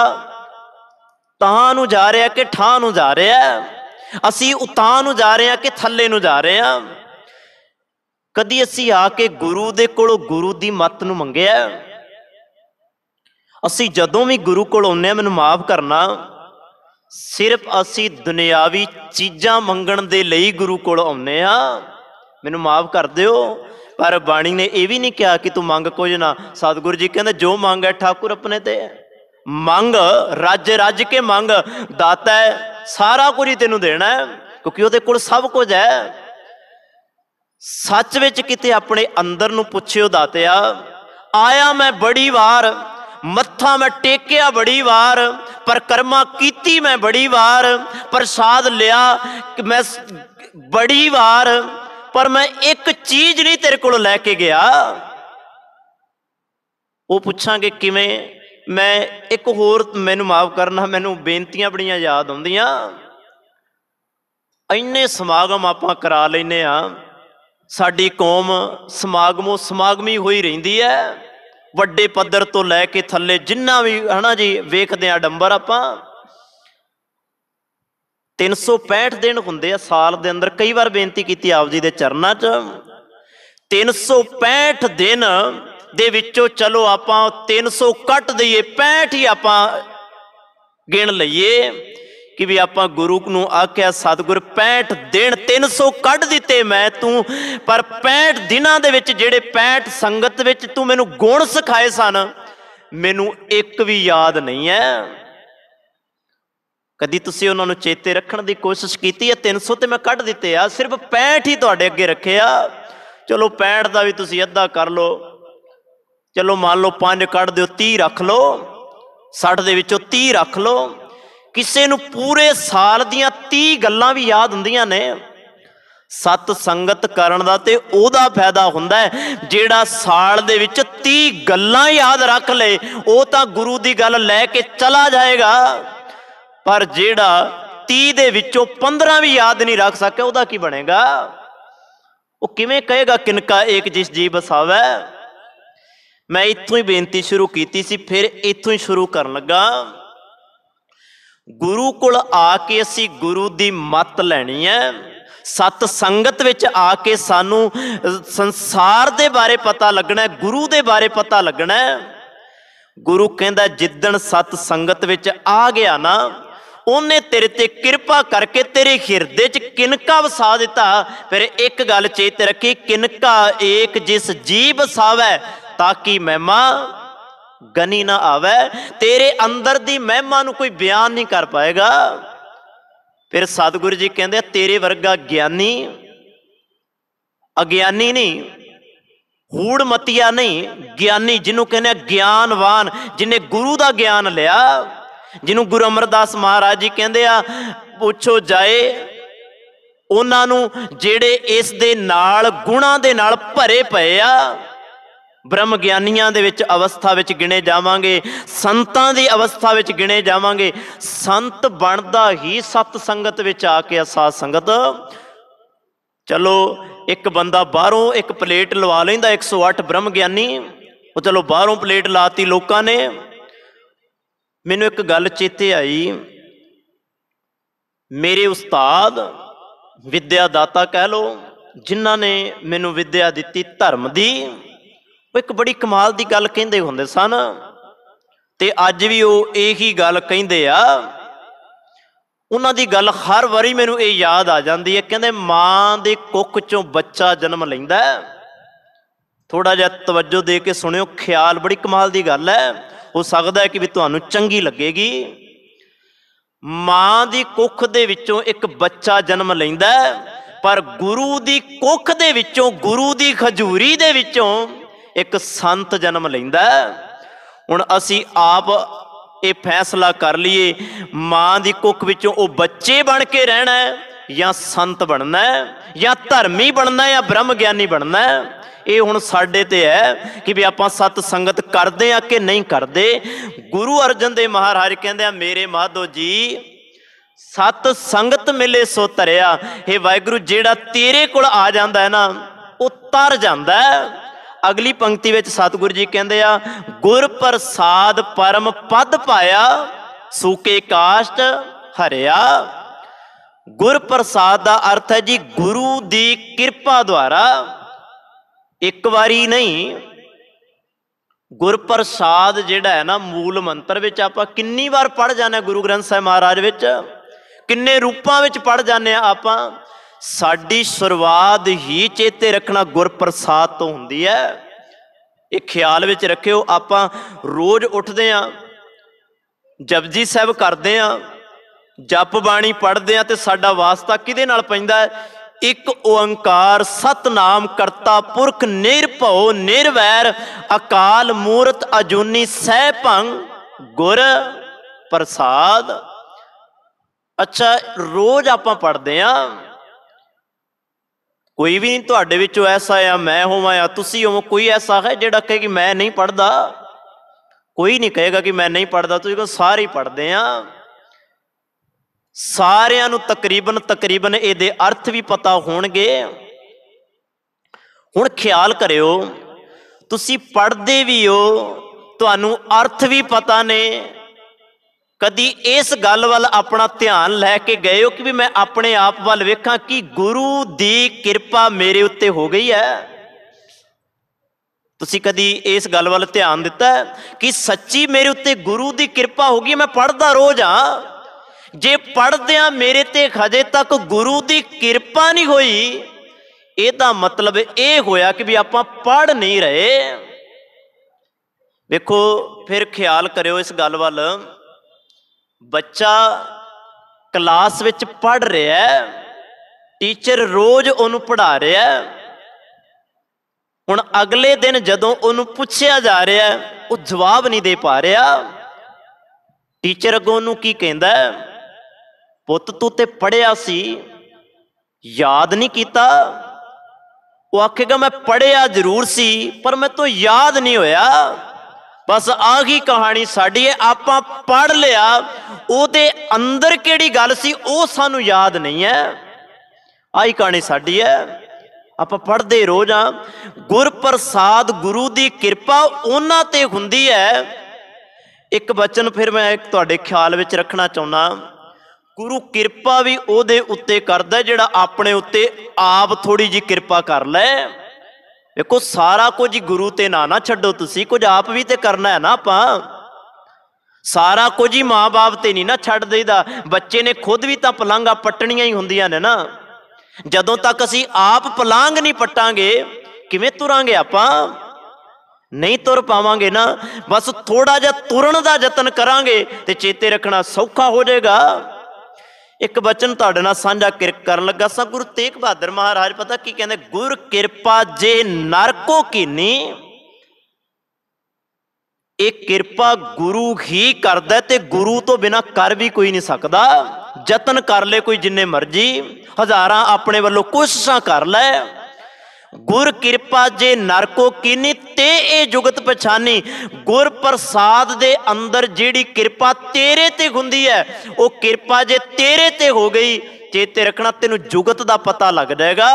तां नूं जा रहा किঠাਂ नूं जा रहा, असीं उतां नूं जा रहे हैं कि थल्ले नूं जा रहे हैं। कदी असीं आके गुरु दे कोलों गुरु दी मत नूं मंगिआ? असीं जदों भी गुरु कोल आउंदे हां, मैनूं माफ करना, सिर्फ असीं दुनियावी चीज़ां मंगण दे लई गुरु कोल आउंदे हां, मैनूं माफ कर दिओ। पर बाणी ने यह भी नहीं कहा कि तू मंग कुछ ना। सतगुरु जी कहते जो मंग है ठाकुर अपने ते मंग, रज रज के मंग, दाता है सारा कुछ ही तेनों देना है, क्योंकि उहदे कोल सब कुछ है। सच विच किते अपने अंदर नूं पुछियो दातिया, आया मैं बड़ी वार, मत्था मैं टेकिया बड़ी वार, परिक्रमा कीती मैं बड़ी वार, प्रसाद लिया मैं बड़ी वार, पर मैं एक चीज नहीं तेरे को लैके गया। वो पूछांगे किवें? मैं एक होर, मैनू माफ करना, मैनू बेनतियां बड़ियां याद आउंदियां। इन्ने समागम आपां करा लैने आ, साडी कौम समागमों समागमी होई रहिंदी है, वड्डे पद्धर तो लैके थल्ले जिन्ना भी है ना जी, वेखदे आ डंबर आपां। 365 दिन हुंदे आ साल दे अंदर। कई बार बेनती की आप जी दे चरनां च, 365 दिन दे विचों चलो आपां 300 कट दईए, 65 ही आपां गिण लईए कि भी आपां गुरु नूं आख्या सतगुर 65 दिन 300 कट दिते मैं तू, पर 65 दिनां दे विच जिहड़े 65 संगत विच तू मैनूं गुण सिखाए सन, मैनूं एक भी याद नहीं है। कदी तुसीं उन्हां नूं चेते रखण दी कोशिश कीती है? 300 ते मैं कढ दिते आ, सिर्फ 65 ही तुहाडे अगे रखे आ। चलो 65 दा भी तुसीं अद्धा कर लो, चलो मान लो 5 कढ दिओ, 30 रख लो, 60 दे विचों 30 रख लो। किसे नूं पूरे साल दीयां 30 गल्लां भी याद हुंदियां ने। सत संगत करन दा ते ओहदा फायदा हुंदा है जिहड़ा साल दे विच 30 गल्लां याद रख ले, ओह तां गुरु दी गल लैके चला जाएगा। पर जेड़ा 30 दे विचों 15 भी याद नहीं रख सके, उहदा की बनेगा? वो किवें कहेगा किनका एक जिस जी बसावै? मैं इत्थों ही बेनती शुरू की सी, फिर इत्थों ही शुरू करन लगा। गुरु कोल आके असी गुरु दी मत लैनी है। सत संगत विच आके सानू संसार दे बारे पता लगना है, गुरु दे बारे पता लगना है। गुरु कहंदा जिद्दण सत संगत विच आ गया ना, उन्हें तेरे ते कृपा करके तेरे हिरदे च किनका वसा दिता। फिर एक गल चेत रखी, किनका एक जिस जी वसावै, ताकि महिमा गनी ना आवे। तेरे अंदर दी महिमा नूं कोई बयान नहीं कर पाएगा। फिर सतगुरु जी कहंदे तेरे वर्गा ज्ञानी, अज्ञानी नहीं, हूड़ मतिया नहीं, ज्ञानी जिन्हों कहने ज्ञानवान, जिन्हें गुरु दा ज्ञान लिया, जिन्हों गुरु अमरदास महाराज जी कहंदे आ पुछो जाए उन्हां नूं जेड़े इस दे नाल गुणां दे नाल भरे पए आ। ब्रह्म ज्ञानियां दे विच अवस्था विच गिणे जावांगे, संतां दी अवस्था विच गिणे जावांगे। संत बनदा ही सत संगत विच आके, साध संगत। चलो एक बंदा बाहरों एक प्लेट लवा लैंदा 108 ब्रह्म ज्ञानी, वो चलो बाहरों प्लेट लाती लोकां ने। मैनूं एक गल चेते आई, मेरे उस्ताद विद्या दाता कह लो, जिन्हां ने मैनूं विद्या दित्ती धर्म दी, वो एक बड़ी कमाल दी गल कहिंदे हुंदे सन, ते अज भी वो यही गल कहिंदे आ। उन्हां दी गल हर वारी मैनूं ये याद आ जांदी है। कहंदे मां दे कुख चों बच्चा जन्म लैंदा है। थोड़ा जिहा तवज्जो दे के सुनियो, ख्याल बड़ी कमाल दी गल है, हो सकदा है कि भी तुहानूं चंगी लगेगी। मां दी कुख दे विचों एक बच्चा जन्म लैंदा है, पर गुरु दी कुख दे विचों, गुरु दी खजूरी दे विचों एक संत जन्म लैंदा है। हुण असी आप ये फैसला कर लीए, मां दी कुख विचों वो बच्चे बन के रहना है, या संत बनना है, या धर्मी बनना है, या ब्रह्म ज्ञानी बनना है। ये हुण साडे ते है कि भी आपां सत संगत करदे आ कि नहीं करदे। गुरु अर्जन देव महाराज कहंदे आ, मेरे माधो जी सत संगत मिले सो धरिया। हे वाहिगुरु, जेड़ा तेरे कोल आ जांदा है ना वो तर जांदा है। अगली पंक्ति में सतगुरु जी कहते आ, गुर प्रसाद परम पद पाया, सूके काष्ट हरिया। गुर प्रसाद का अर्थ है जी गुरु की कृपा द्वारा। एक बारी नहीं, गुर प्रसाद जिहड़ा है ना मूल मंत्र विच आपां किन्नी बार पढ़ जाने, गुरु ग्रंथ साहिब महाराज विच किन्ने रूपां विच पढ़ जाने आपां। साडी शुरुआत ही चेते रखना गुर प्रसाद तो हुंदी है। एक ख्याल विच रखियो, आपां रोज उठदे आ, जपजी साहिब करदे आ, जप बाणी पढ़दे आ, ते साडा वास्ता किहदे नाल पैंदा है? एक ओंकार सतनाम करता पुरख निरभव निर्वैर, अकाल मूरत अजूनी सहभंग गुर प्रसाद। अच्छा, रोज आपां पढ़दे आ, कोई भी नहीं तुहाडे विचों ऐसा या मैं होवां या तुसीं होवो, कोई ऐसा है जिहड़ा कहे कि मैं नहीं पढ़दा? कोई नहीं कहेगा कि मैं नहीं पढ़दा। तुसीं कहो सारे ही पढ़दे आ। सारिਆਂ ਨੂੰ तकरीबन ਇਹਦੇ अर्थ भी पता होणगे। हुण ख्याल करियो, तुसीं पढ़दे भी हो, तुहानूं अर्थ भी पता ने, कदी इस गल वाल अपना ध्यान लैके गए हो कि भी मैं अपने आप वाल वेखां कि गुरु दी किरपा मेरे उत्ते हो गई है? तुसीं कदी इस गल वाल ध्यान दिता है कि सच्ची मेरे उत्ते गुरु दी किरपा हो गई? मैं पढ़दा रोज हाँ, जे पढ़द्या मेरे ते हजे तक गुरु दी किरपा नहीं हुई, इहदा मतलब यह होया कि भी आपां पढ़ नहीं रहे। देखो फिर ख्याल करियो इस गल वाल, बच्चा क्लास विच पढ़ रहा है, टीचर रोज उन्होंने पढ़ा रहा है, हुण अगले दिन जदों उन्होंने पुछया जा रहा है वो जवाब नहीं दे पा रहा। टीचर अगों उन्होंने की कहंदा है, पुत तू ते पढ़िया सी, याद नहीं किया? वो आखेगा मैं पढ़िया जरूर सी पर मैं तो याद नहीं होया। बस आही कहानी साडी है, आपां पढ़ लिया, उहदे अंदर किहड़ी गल सी वो सानू याद नहीं है। आही कहानी साडी है, आपां पढ़दे रोज आ। गुर प्रसाद गुरु दी किरपा उन्हां ते हुंदी है। एक वचन फिर मैं तुहाडे ख्याल विच रखना चाहुंदा, गुरु किरपा भी उहदे उत्ते करदा जिहड़ा अपने उत्ते आप थोड़ी जी किरपा कर लै। देखो सारा कुछ ही गुरु ते ना छड्डो, तुसीं कुछ आप भी ते करना है ना। आपां सारा कुछ ही माँ बाप ते नहीं ना छड्ड देईदा। बच्चे ने खुद भी तां पलांघां पट्टणियां ही हुंदियां ने ना। जदों तक असीं आप पलांघ नहीं पट्टांगे किवें तुरांगे? आपां नहीं तुर पावांगे ना। बस थोड़ा जिहा तुरन दा यतन करांगे ते चेते रखना सौखा हो जाएगा। एक वचन तुहाडे नाल साझा करन लगा सां, गुरु तेग बहादुर महाराज पता की कहंदे, गुर किरपा जे नर को कीनी। एक किरपा गुरु ही करदा ते गुरु तो बिना कर भी कोई नहीं सकदा। जतन कर ले कोई जिन्ने मर्जी, हजारां अपने वालों कोशिशां कर लै, गुर किरपा जे नर को कीनी ते ए जुगत पछानी। गुर प्रसाद दे अंदर जेड़ी किरपा तेरे ते हुंदी है, वो किरपा जे तेरे ते हो गई, चेते रखना तेनू जुगत दा पता लग जाएगा।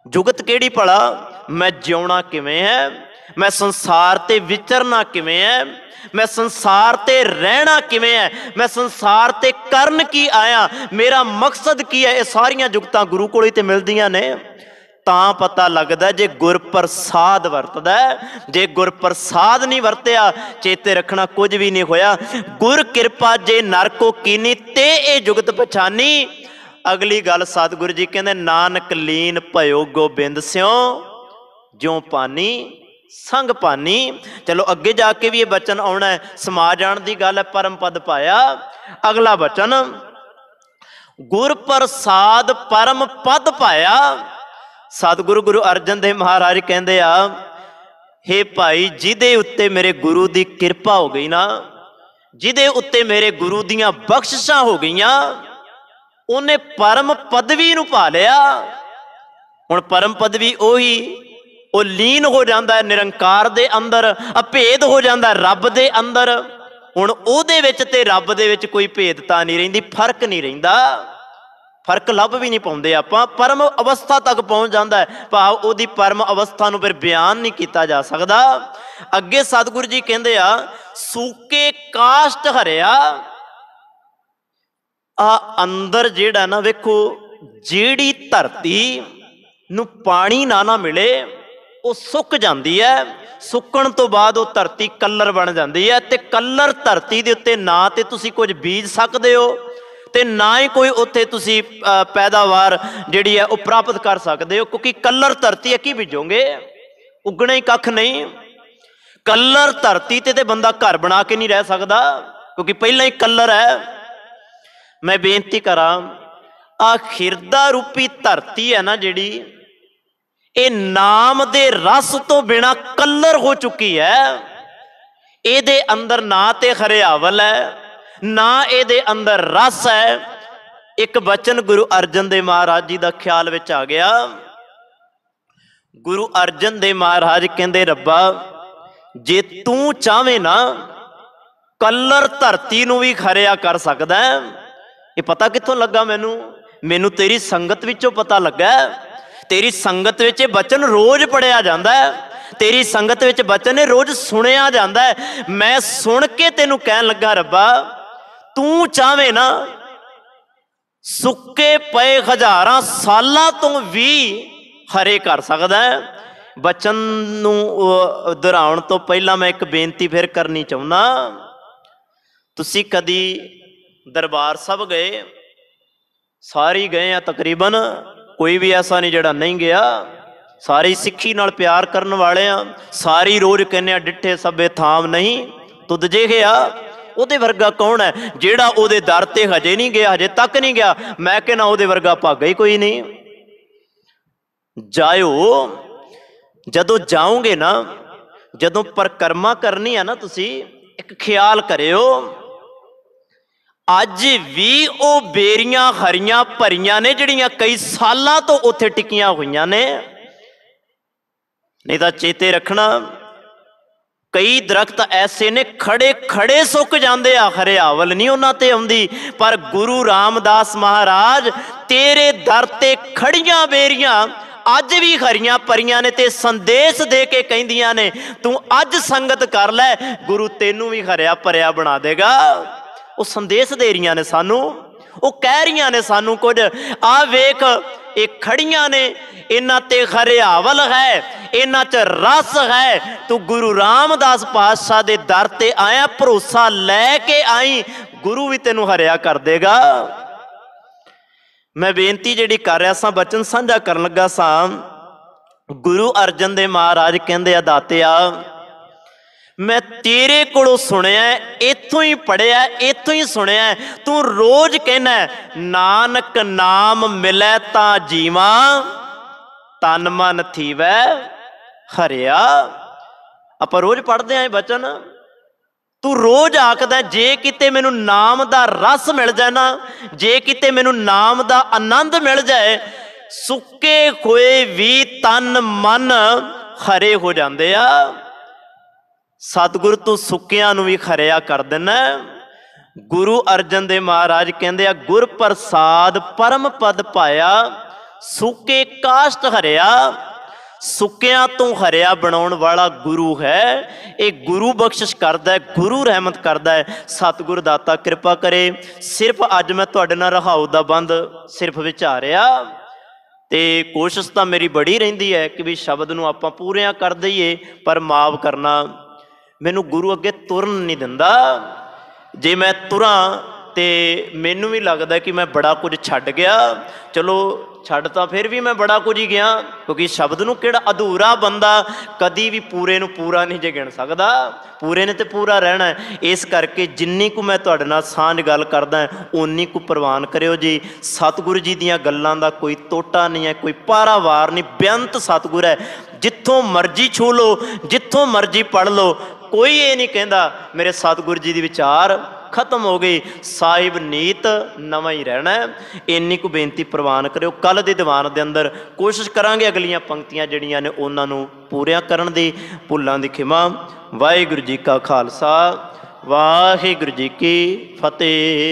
जुगत केड़ी भला? मैं जिउणा किवें है, मैं संसार ते विचरना किवें है, मैं संसार ते रहना किवें है, मैं संसार ते करन की आया, मेरा मकसद की है। ये सारियां जुगतां गुरु कोल ही ते मिलदियां ने। तां पता लगदा जे गुर प्रसाद वरतदा है। जे गुर प्रसाद नहीं वरतिया, चेते रखना कुछ भी नहीं होया। गुर किरपा जे नर को कीनी ते ए जुगत पछानी। अगली गल सतगुरु जी कहंदे, नानक लीन भयो गोबिंद स्यों ज्यों पानी संग पानी। चलो अगे जाके भी ये बचन आना है, समा जाण दी गल है, परम पद पाया। अगला बचन, गुर प्रसाद परम पद पाया। सतगुरु गुरु अर्जन देव महाराज कहंदे आ, हे भाई जिहदे उत्ते मेरे गुरु दी किरपा हो गई ना, जिहदे उत्ते मेरे गुरु दियां बख्शिशां हो गईयां, उन्हें परम पदवी नूं पा लिया। हुण परम पदवी ओही, वो लीन हो जाता है निरंकार दे अंदर, अभेद हो जाता है रब दे अंदर। ਹੁਣ ਉਹਦੇ ਵਿੱਚ ਤੇ ਰੱਬ ਦੇ ਵਿੱਚ ਕੋਈ ਭੇਦਤਾ ਨਹੀਂ ਰਹਿੰਦੀ, ਫਰਕ ਨਹੀਂ ਰਹਿੰਦਾ, ਫਰਕ ਲੱਭ ਵੀ ਨਹੀਂ ਪਾਉਂਦੇ ਆਪਾਂ। ਪਰਮ ਅਵਸਥਾ ਤੱਕ ਪਹੁੰਚ ਜਾਂਦਾ ਹੈ, ਭਾਵ ਉਹਦੀ ਪਰਮ ਅਵਸਥਾ ਨੂੰ ਫਿਰ ਬਿਆਨ ਨਹੀਂ ਕੀਤਾ ਜਾ ਸਕਦਾ। ਅੱਗੇ ਸਤਿਗੁਰੂ ਜੀ ਕਹਿੰਦੇ ਆ, ਸੂਕੇ ਕਾਸ਼ਟ ਹਰਿਆ। ਆ ਅੰਦਰ ਜਿਹੜਾ ਨਾ ਵੇਖੋ, ਜਿਹੜੀ ਧਰਤੀ ਨੂੰ ਪਾਣੀ ਨਾ ਮਿਲੇ ਉਹ ਸੁੱਕ ਜਾਂਦੀ ਹੈ, ਸੁੱਕਣ ਤੋਂ ਬਾਅਦ ਉਹ ਧਰਤੀ ਕਲਰ ਬਣ ਜਾਂਦੀ ਹੈ, ਤੇ ਕਲਰ ਧਰਤੀ ਦੇ ਉੱਤੇ ਨਾ ਤੇ ਤੁਸੀਂ ਕੁਝ ਬੀਜ ਸਕਦੇ ਹੋ ਤੇ ਨਾ ਹੀ ਕੋਈ ਉੱਥੇ ਤੁਸੀਂ ਪੈਦਾਵਾਰ ਜਿਹੜੀ ਹੈ ਉਹ ਪ੍ਰਾਪਤ ਕਰ ਸਕਦੇ ਹੋ, ਕਿਉਂਕਿ ਕਲਰ ਧਰਤੀ ਹੈ, ਕੀ ਬੀਜੋਗੇ? ਉੱਗਣਾ ਹੀ ਕੱਖ ਨਹੀਂ। ਕਲਰ ਧਰਤੀ ਤੇ ਬੰਦਾ ਘਰ ਬਣਾ ਕੇ ਨਹੀਂ ਰਹਿ ਸਕਦਾ, ਕਿਉਂਕਿ ਪਹਿਲਾਂ ਹੀ ਕਲਰ ਹੈ। ਮੈਂ ਬੇਨਤੀ ਕਰਾਂ, ਆ ਹਿਰਦਾ ਰੂਪੀ ਧਰਤੀ ਹੈ ਨਾ ਜਿਹੜੀ, ਇਹ ਨਾਮ ਦੇ ਰਸ ਤੋਂ ਬਿਨਾ ਕਲਰ ਹੋ ਚੁੱਕੀ ਹੈ। ਇਹਦੇ ਅੰਦਰ ਨਾ ਤੇ ਹਰਿਆਵਲ ਹੈ, ਨਾ ਇਹਦੇ ਅੰਦਰ ਰਸ ਹੈ। ਇੱਕ ਬਚਨ ਗੁਰੂ ਅਰਜਨ ਦੇਵ ਮਹਾਰਾਜ ਜੀ ਦਾ ਖਿਆਲ ਵਿੱਚ ਆ ਗਿਆ। ਗੁਰੂ ਅਰਜਨ ਦੇਵ ਮਹਾਰਾਜ ਕਹਿੰਦੇ, ਰੱਬਾ ਜੇ ਤੂੰ ਚਾਹਵੇਂ ਨਾ, ਕਲਰ ਧਰਤੀ ਨੂੰ ਵੀ ਖਰਿਆ ਕਰ ਸਕਦਾ। ਇਹ ਪਤਾ ਕਿੱਥੋਂ ਲੱਗਾ ਮੈਨੂੰ ਤੇਰੀ ਸੰਗਤ ਵਿੱਚੋਂ ਪਤਾ ਲੱਗਾ। ਤੇਰੀ ਸੰਗਤ ਵਿੱਚ ਇਹ ਬਚਨ ਰੋਜ਼ ਪੜਿਆ ਜਾਂਦਾ ਹੈ, ਤੇਰੀ ਸੰਗਤ ਵਿੱਚ ਬਚਨ ਇਹ ਰੋਜ਼ ਸੁਣਿਆ ਜਾਂਦਾ ਹੈ। ਮੈਂ ਸੁਣ ਕੇ ਤੈਨੂੰ ਕਹਿਣ ਲੱਗਾ, ਰੱਬਾ ਤੂੰ ਚਾਹਵੇਂ ਨਾ, ਸੁੱਕੇ ਪਏ ਹਜ਼ਾਰਾਂ ਸਾਲਾਂ ਤੋਂ ਵੀ ਹਰੇ ਕਰ ਸਕਦਾ ਹੈ। ਬਚਨ ਨੂੰ ਦੁਹਰਾਉਣ ਤੋਂ ਪਹਿਲਾਂ ਮੈਂ ਇੱਕ ਬੇਨਤੀ ਫਿਰ ਕਰਨੀ ਚਾਹੁੰਦਾ। ਤੁਸੀਂ ਕਦੀ ਦਰਬਾਰ ਸਾਹਿਬ ਗਏ? ਸਾਰੇ ਗਏ ਆ ਤਕਰੀਬਨ, ਕੋਈ ਵੀ ਐਸਾ ਨਹੀਂ ਜਿਹੜਾ ਨਹੀਂ ਗਿਆ। ਸਾਰੀ ਸਿੱਖੀ ਨਾਲ ਪਿਆਰ ਕਰਨ ਵਾਲੇ ਆ, ਸਾਰੀ ਰੋਜ਼ ਕਹਿੰਦੇ ਆ ਡਿੱਠੇ ਸਭੇ ਥਾਮ ਨਹੀਂ ਤੁਧ ਜਿਹੇ ਆ। ਉਹਦੇ ਵਰਗਾ ਕੌਣ ਹੈ ਜਿਹੜਾ ਉਹਦੇ ਦਰ ਤੇ ਹਜੇ ਨਹੀਂ ਗਿਆ, ਹਜੇ ਤੱਕ ਨਹੀਂ ਗਿਆ? ਮੈਂ ਕਹਿੰਦਾ ਉਹਦੇ ਵਰਗਾ ਭਾਗਾ ਹੀ ਕੋਈ ਨਹੀਂ। ਜਾਇਓ, ਜਦੋਂ ਜਾਓਗੇ ਨਾ, ਜਦੋਂ ਪਰਿਕਰਮਾ ਕਰਨੀ ਆ ਨਾ, ਤੁਸੀਂ ਇੱਕ ਖਿਆਲ ਕਰਿਓ, ਅੱਜ ਵੀ ਉਹ ਬੇਰੀਆਂ ਹਰੀਆਂ ਭਰੀਆਂ ਨੇ ਜਿਹੜੀਆਂ ਕਈ ਸਾਲਾਂ ਤੋਂ ਉੱਥੇ ਟਿਕੀਆਂ ਹੋਈਆਂ ਨੇ। ਨਹੀਂ ਤਾਂ ਚੇਤੇ ਰੱਖਣਾ, ਕਈ ਦਰਖਤ ਐਸੇ ਨੇ ਖੜੇ ਖੜੇ ਸੁੱਕ ਜਾਂਦੇ ਆ, ਹਰਿਆਵਲ ਨਹੀਂ ਉਹਨਾਂ ਤੇ ਆਉਂਦੀ। ਪਰ ਗੁਰੂ ਰਾਮਦਾਸ ਮਹਾਰਾਜ ਤੇਰੇ ਦਰ ਤੇ ਖੜੀਆਂ ਬੇਰੀਆਂ ਅੱਜ ਵੀ ਹਰੀਆਂ ਭਰੀਆਂ ਨੇ, ਤੇ ਸੰਦੇਸ਼ ਦੇ ਕੇ ਕਹਿੰਦੀਆਂ ਨੇ, ਤੂੰ ਅੱਜ ਸੰਗਤ ਕਰ ਲੈ, ਗੁਰੂ ਤੈਨੂੰ ਵੀ ਹਰਿਆ ਭਰਿਆ ਬਣਾ ਦੇਗਾ। ਉਹ ਸੰਦੇਸ਼ ਦੇ ਰਹੀਆਂ ਨੇ ਸਾਨੂੰ, ਉਹ ਕਹਿ ਰਹੀਆਂ ਨੇ ਸਾਨੂੰ ਕੁਝ। ਆ ਵੇਖ, ਇਹ ਖੜੀਆਂ ਨੇ, ਇਹਨਾਂ ਤੇ ਹਰਿਆਵਲ ਹੈ, ਇਹਨਾਂ 'ਚ ਰਸ ਹੈ। ਤੂੰ ਗੁਰੂ ਰਾਮਦਾਸ ਪਾਤਸ਼ਾਹ ਦੇ ਦਰ ਤੇ ਆਇਆ, ਭਰੋਸਾ ਲੈ ਕੇ ਆਈ, ਗੁਰੂ ਵੀ ਤੈਨੂੰ ਹਰਿਆ ਕਰ ਦੇਗਾ। ਮੈਂ ਬੇਨਤੀ ਜਿਹੜੀ ਕਰ ਰਿਹਾ ਸਾਂ, ਬਚਨ ਸਾਂਝਾ ਕਰਨ ਲੱਗਾ ਸਾਂ, ਗੁਰੂ ਅਰਜਨ ਦੇਵ ਮਹਾਰਾਜ ਕਹਿੰਦੇ ਆ, ਦਾਤਿਆ ਮੈਂ ਤੇਰੇ ਕੋਲੋਂ ਸੁਣਿਆ, ਇੱਥੋਂ ਹੀ ਪੜ੍ਹਿਆ, ਇੱਥੋਂ ਹੀ ਸੁਣਿਆ। ਤੂੰ ਰੋਜ਼ ਕਹਿਣਾ, ਨਾਨਕ ਨਾਮ ਮਿਲੇ ਤਾਂ ਜੀਵਾ, ਤਨ ਮਨ ਥੀਵੈ ਹਰਿਆ। ਆਪਾਂ ਰੋਜ਼ ਪੜ੍ਹਦੇ ਆਂ ਇਹ ਬਚਨ। ਤੂੰ ਰੋਜ਼ ਆਖਦਾ, ਜੇ ਕਿਤੇ ਮੈਨੂੰ ਨਾਮ ਦਾ ਰਸ ਮਿਲ ਜਾਏ ਨਾ, ਜੇ ਕਿਤੇ ਮੈਨੂੰ ਨਾਮ ਦਾ ਆਨੰਦ ਮਿਲ ਜਾਏ, ਸੁੱਕੇ ਹੋਏ ਵੀ ਤਨ ਮਨ ਹਰੇ ਹੋ ਜਾਂਦੇ ਆ। ਸਤਿਗੁਰ ਤੂੰ ਸੁੱਕਿਆਂ ਨੂੰ ਵੀ ਖਰਿਆ ਕਰ ਦਿੰਦਾ। ਗੁਰੂ ਅਰਜਨ ਦੇਵ ਮਹਾਰਾਜ ਕਹਿੰਦੇ ਆ, ਗੁਰ ਪ੍ਰਸਾਦ ਪਰਮ ਪਦ ਪਾਇਆ, ਸੁੱਕੇ ਕਾਸ਼ਟ ਹਰਿਆ। ਸੁੱਕਿਆਂ ਤੋਂ ਹਰਿਆ ਬਣਾਉਣ ਵਾਲਾ ਗੁਰੂ ਹੈ। ਇਹ ਗੁਰੂ ਬਖਸ਼ਿਸ਼ ਕਰਦਾ ਹੈ, ਗੁਰੂ ਰਹਿਮਤ ਕਰਦਾ ਹੈ। ਸਤਿਗੁਰ ਦਾਤਾ ਕਿਰਪਾ ਕਰੇ। ਸਿਰਫ ਅੱਜ ਮੈਂ ਤੁਹਾਡੇ ਨਾਲ ਰਹਾਉ ਦਾ ਬੰਦ ਸਿਰਫ ਵਿਚਾਰਿਆ, ਤੇ ਕੋਸ਼ਿਸ਼ ਤਾਂ ਮੇਰੀ ਬੜੀ ਰਹਿੰਦੀ ਹੈ ਕਿ ਵੀ ਸ਼ਬਦ ਨੂੰ ਆਪਾਂ ਪੂਰਿਆਂ ਕਰ ਦਈਏ, ਪਰ ਮਾਫ ਕਰਨਾ, ਮੈਨੂੰ ਗੁਰੂ ਅੱਗੇ ਤੁਰਨ ਨਹੀਂ ਦਿੰਦਾ। ਜੇ ਮੈਂ ਤੁਰਾਂ ਤੇ ਮੈਨੂੰ ਵੀ ਲੱਗਦਾ ਕਿ ਮੈਂ ਬੜਾ ਕੁਝ ਛੱਡ ਗਿਆ। ਚਲੋ ਛੱਡ ਤਾਂ ਫਿਰ ਵੀ ਮੈਂ ਬੜਾ ਕੁਝ ਹੀ ਗਿਆ, ਕਿਉਂਕਿ ਸ਼ਬਦ ਨੂੰ ਕਿਹੜਾ ਅਧੂਰਾ ਬੰਦਾ ਕਦੀ ਵੀ ਪੂਰੇ ਨੂੰ ਪੂਰਾ ਨਹੀਂ ਜੇ ਗਿਣ ਸਕਦਾ। ਪੂਰੇ ਨੇ ਤੇ ਪੂਰਾ ਰਹਿਣਾ ਹੈ। ਇਸ ਕਰਕੇ ਜਿੰਨੀ ਕੁ ਮੈਂ ਤੁਹਾਡੇ ਨਾਲ ਸਾਂਝ ਗੱਲ ਕਰਦਾ ਓਨੀ ਕੁ ਪ੍ਰਵਾਨ ਕਰਿਓ ਜੀ। ਸਤਿਗੁਰੂ ਜੀ ਦੀਆਂ ਗੱਲਾਂ ਦਾ ਕੋਈ ਤੋਟਾ ਨਹੀਂ ਹੈ, ਕੋਈ ਪਾਰਾਵਾਰ ਨਹੀਂ। ਬੇਅੰਤ ਸਤਿਗੁਰ ਹੈ, ਜਿੱਥੋਂ ਮਰਜ਼ੀ ਛੂ ਲਓ, ਜਿੱਥੋਂ ਮਰਜ਼ੀ ਪੜ੍ਹ ਲਓ। ਕੋਈ ਇਹ ਨਹੀਂ ਕਹਿੰਦਾ ਮੇਰੇ ਸਤਿਗੁਰੂ ਜੀ ਦੀ ਵਿਚਾਰ ਖਤਮ ਹੋ ਗਈ। ਸਾਹਿਬ ਨੀਤ ਨਵਾਂ ਹੀ ਰਹਿਣਾ। ਇੰਨੀ ਕੁ ਬੇਨਤੀ ਪ੍ਰਵਾਨ ਕਰਿਓ। ਕੱਲ੍ਹ ਦੇ ਦੀਵਾਨ ਦੇ ਅੰਦਰ ਕੋਸ਼ਿਸ਼ ਕਰਾਂਗੇ ਅਗਲੀਆਂ ਪੰਕਤੀਆਂ ਜਿਹੜੀਆਂ ਨੇ ਉਹਨਾਂ ਨੂੰ ਪੂਰੀਆਂ ਕਰਨ ਦੀ। ਭੁੱਲਾਂ ਦੀ ਖਿਮਾ। ਵਾਹਿਗੁਰੂ ਜੀ ਕਾ ਖਾਲਸਾ, ਵਾਹਿਗੁਰੂ ਜੀ ਕੀ ਫਤਿਹ।